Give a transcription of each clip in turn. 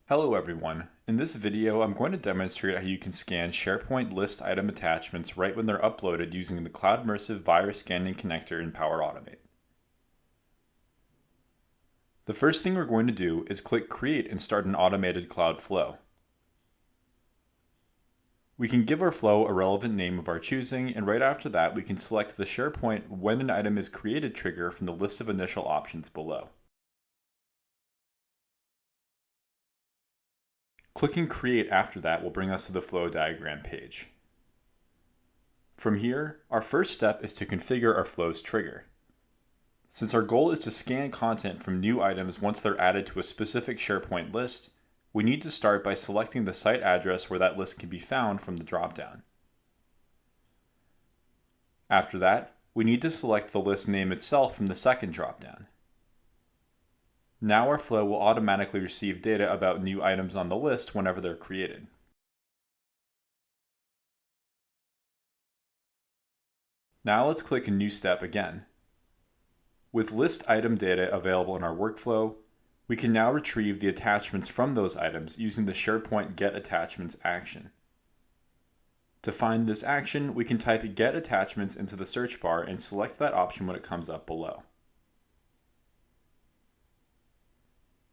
Hello everyone. In this video, I'm going to demonstrate how you can scan SharePoint List Item Attachments right when they're uploaded using the Cloudmersive Virus Scanning connector in Power Automate. The first thing we're going to do is click Create and start an automated cloud flow. We can give our flow a relevant name of our choosing, and right after that we can select the SharePoint When an Item is Created trigger from the list of initial options below. Clicking Create after that will bring us to the flow diagram page. From here, our first step is to configure our flow's trigger. Since our goal is to scan content from new items once they're added to a specific SharePoint list, we need to start by selecting the site address where that list can be found from the dropdown. After that, we need to select the list name itself from the second dropdown. Now our flow will automatically receive data about new items on the list whenever they're created. Now let's click a new step again. With list item data available in our workflow, we can now retrieve the attachments from those items using the SharePoint Get Attachments action. To find this action, we can type Get Attachments into the search bar and select that option when it comes up below.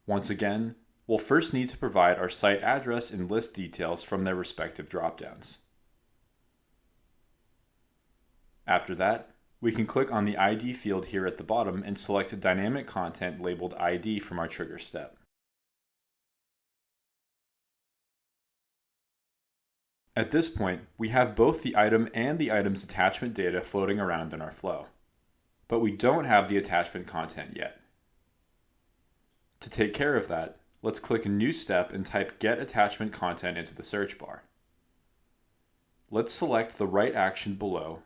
Once again, we'll first need to provide our site address and list details from their respective dropdowns. After that, we can click on the ID field here at the bottom and select dynamic content labeled ID from our trigger step. At this point, we have both the item and the item's attachment data floating around in our flow, but we don't have the attachment content yet. To take care of that, let's click a new step and type Get Attachment Content into the search bar. Let's select the right action below,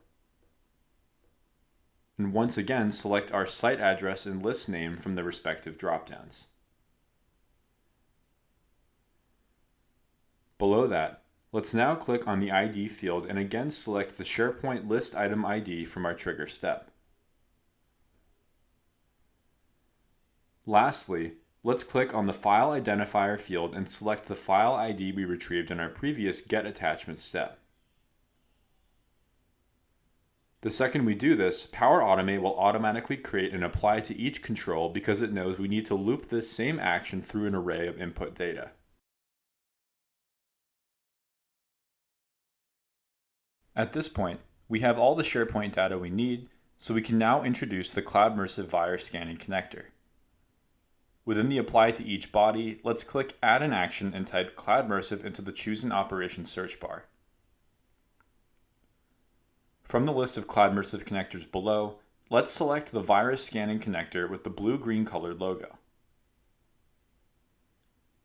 and once again select our site address and list name from the respective dropdowns. Below that, let's now click on the ID field and again select the SharePoint List Item ID from our trigger step. Lastly, let's click on the File Identifier field and select the file ID we retrieved in our previous Get Attachment step. The second we do this, Power Automate will automatically create and apply to each control because it knows we need to loop this same action through an array of input data. At this point, we have all the SharePoint data we need, so we can now introduce the Cloudmersive Virus Scanning connector. Within the Apply to Each body, let's click Add an Action and type Cloudmersive into the Choose an Operation search bar. From the list of Cloudmersive connectors below, let's select the Virus Scanning connector with the blue-green colored logo.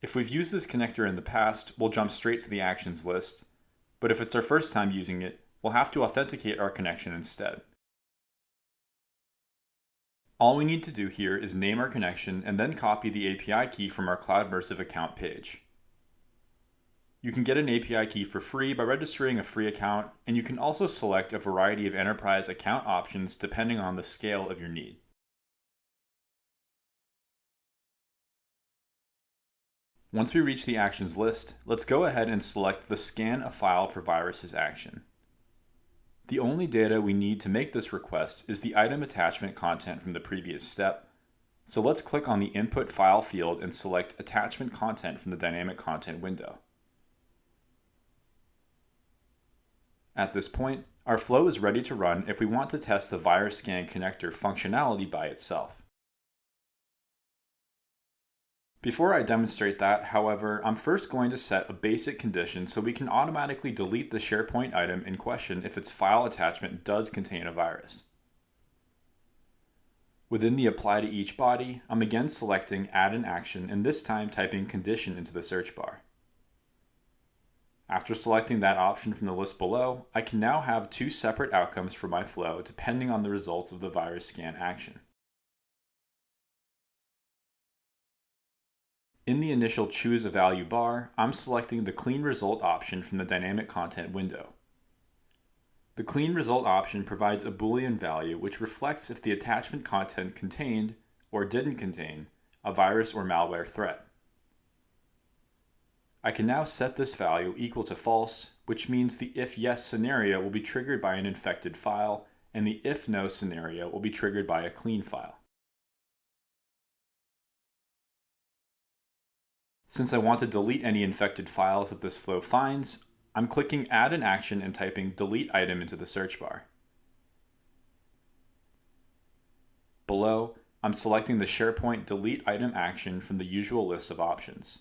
If we've used this connector in the past, we'll jump straight to the Actions list, but if it's our first time using it, we'll have to authenticate our connection instead. All we need to do here is name our connection and then copy the API key from our Cloudmersive account page. You can get an API key for free by registering a free account, and you can also select a variety of enterprise account options depending on the scale of your need. Once we reach the actions list, let's go ahead and select the Scan a File for Viruses action. The only data we need to make this request is the item attachment content from the previous step, so let's click on the Input File field and select Attachment Content from the Dynamic Content window. At this point, our flow is ready to run if we want to test the Virus Scan connector functionality by itself. Before I demonstrate that, however, I'm first going to set a basic condition so we can automatically delete the SharePoint item in question if its file attachment does contain a virus. Within the Apply to Each body, I'm again selecting Add an Action and this time typing Condition into the search bar. After selecting that option from the list below, I can now have two separate outcomes for my flow depending on the results of the virus scan action. In the initial Choose a Value bar, I'm selecting the Clean Result option from the Dynamic Content window. The Clean Result option provides a Boolean value which reflects if the attachment content contained, or didn't contain, a virus or malware threat. I can now set this value equal to false, which means the if yes scenario will be triggered by an infected file, and the if no scenario will be triggered by a clean file. Since I want to delete any infected files that this flow finds, I'm clicking Add an Action and typing Delete Item into the search bar. Below, I'm selecting the SharePoint Delete Item action from the usual list of options.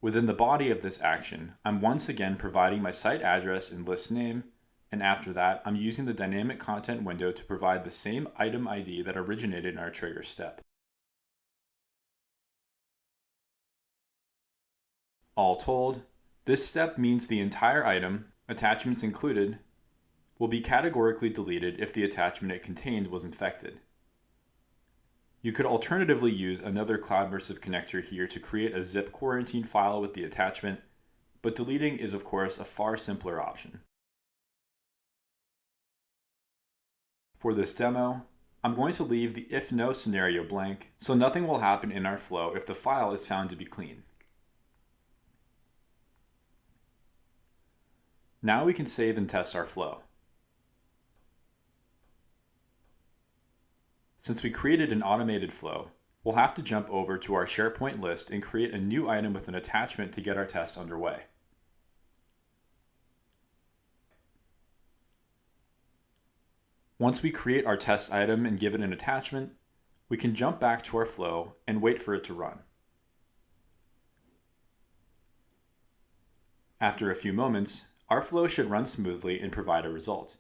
Within the body of this action, I'm once again providing my site address and list name, and after that, I'm using the dynamic content window to provide the same item ID that originated in our trigger step. All told, this step means the entire item, attachments included, will be categorically deleted if the attachment it contained was infected. You could alternatively use another Cloudmersive connector here to create a zip quarantine file with the attachment, but deleting is of course a far simpler option. For this demo, I'm going to leave the if no scenario blank, so nothing will happen in our flow if the file is found to be clean. Now we can save and test our flow. Since we created an automated flow, we'll have to jump over to our SharePoint list and create a new item with an attachment to get our test underway. Once we create our test item and give it an attachment, we can jump back to our flow and wait for it to run. After a few moments, our flow should run smoothly and provide a result.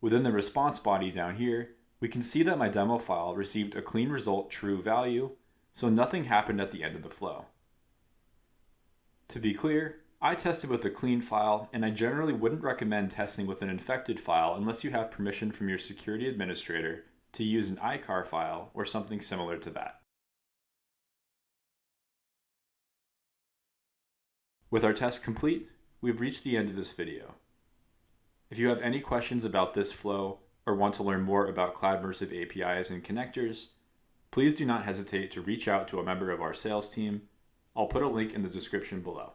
Within the response body down here, we can see that my demo file received a clean result true value, so nothing happened at the end of the flow. To be clear, I tested with a clean file, and I generally wouldn't recommend testing with an infected file unless you have permission from your security administrator to use an ICAR file or something similar to that. With our test complete, we've reached the end of this video. If you have any questions about this flow or want to learn more about Cloudmersive APIs and connectors, please do not hesitate to reach out to a member of our sales team. I'll put a link in the description below.